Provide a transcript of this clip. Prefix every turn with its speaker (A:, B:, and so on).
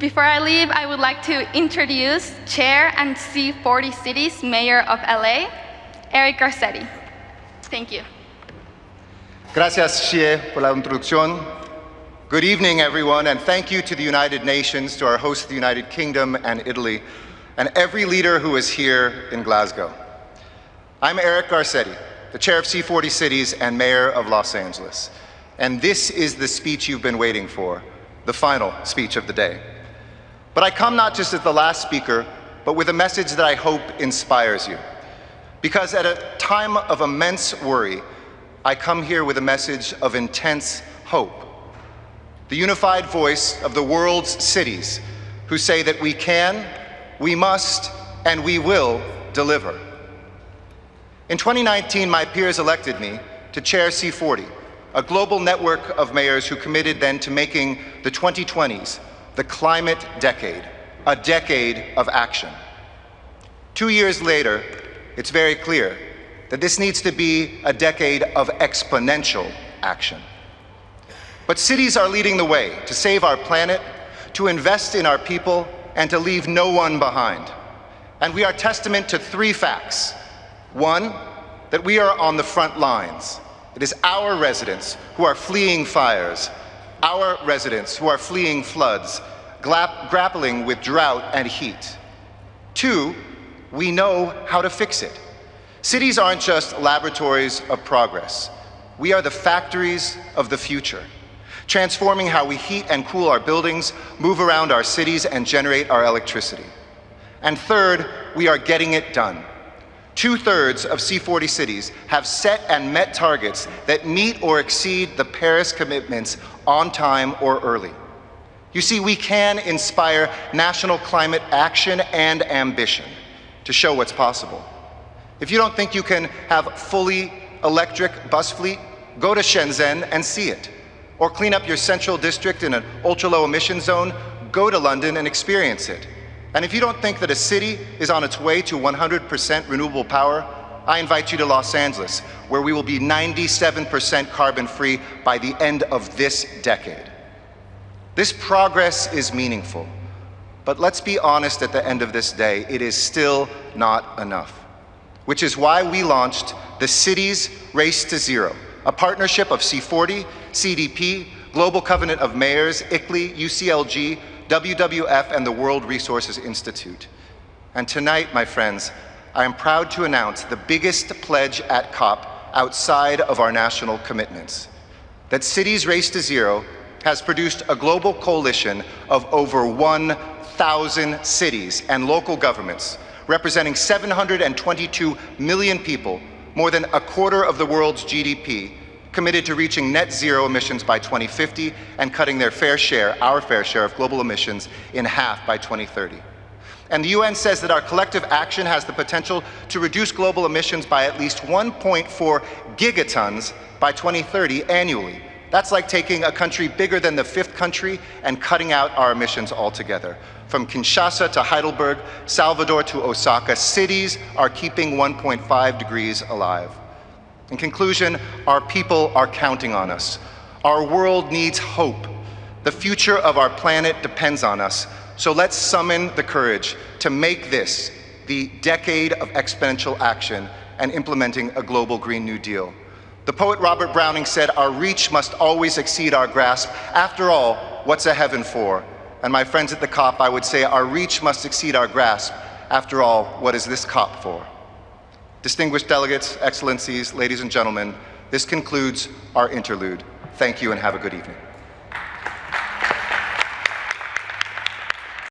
A: Before I leave, I would like to introduce Chair and C40 Cities Mayor of LA, Eric Garcetti. Thank you.
B: Gracias, Xie, por la introducción. Good evening, everyone, and thank you to the United Nations, to our hosts, the United Kingdom and Italy, and every leader who is here in Glasgow. I'm Eric Garcetti, the chair of C40 Cities and mayor of Los Angeles. And this is the speech you've been waiting for, the final speech of the day. But I come not just as the last speaker, but with a message that I hope inspires you. Because at a time of immense worry, I come here with a message of intense hope. The unified voice of the world's cities who say that we can, we must, and we will deliver. In 2019, my peers elected me to chair C40, a global network of mayors who committed then to making the 2020s the climate decade, a decade of action. 2 years later, it's very clear that this needs to be a decade of exponential action. But cities are leading the way to save our planet, to invest in our people, and to leave no one behind. And we are testament to 3 facts. 1, that we are on the front lines. It is our residents who are fleeing fires, our residents who are fleeing floods, grappling with drought and heat. 2, we know how to fix it. Cities aren't just laboratories of progress. We are the factories of the future, transforming how we heat and cool our buildings, move around our cities, and generate our electricity. And 3rd, we are getting it done. 2/3 of C40 cities have set and met targets that meet or exceed the Paris commitments on time or early. You see, we can inspire national climate action and ambition to show what's possible. If you don't think you can have fully electric bus fleet, go to Shenzhen and see it. Or clean up your central district in an ultra-low emission zone, go to London and experience it. And if you don't think that a city is on its way to 100% renewable power, I invite you to Los Angeles, where we will be 97% carbon-free by the end of this decade. This progress is meaningful, but let's be honest, at the end of this day, it is still not enough. Which is why we launched the Cities Race to Zero, a partnership of C40, CDP, Global Covenant of Mayors, ICLEI, UCLG, WWF, and the World Resources Institute. And tonight, my friends, I am proud to announce the biggest pledge at COP outside of our national commitments, that Cities Race to Zero has produced a global coalition of over 1,000 cities and local governments, representing 722 million people, more than a quarter of the world's GDP, committed to reaching net zero emissions by 2050 and cutting their fair share, our fair share of global emissions in half by 2030. And the UN says that our collective action has the potential to reduce global emissions by at least 1.4 gigatons by 2030 annually. That's like taking a country bigger than the 5th country and cutting out our emissions altogether. From Kinshasa to Heidelberg, Salvador to Osaka, cities are keeping 1.5 degrees alive. In conclusion, our people are counting on us. Our world needs hope. The future of our planet depends on us. So let's summon the courage to make this the decade of exponential action and implementing a global Green New Deal. The poet Robert Browning said, "Our reach must always exceed our grasp. After all, what's a heaven for?" And my friends at the COP, I would say our reach must exceed our grasp. After all, what is this COP for? Distinguished delegates, excellencies, ladies and gentlemen, this concludes our interlude. Thank you and have a good evening.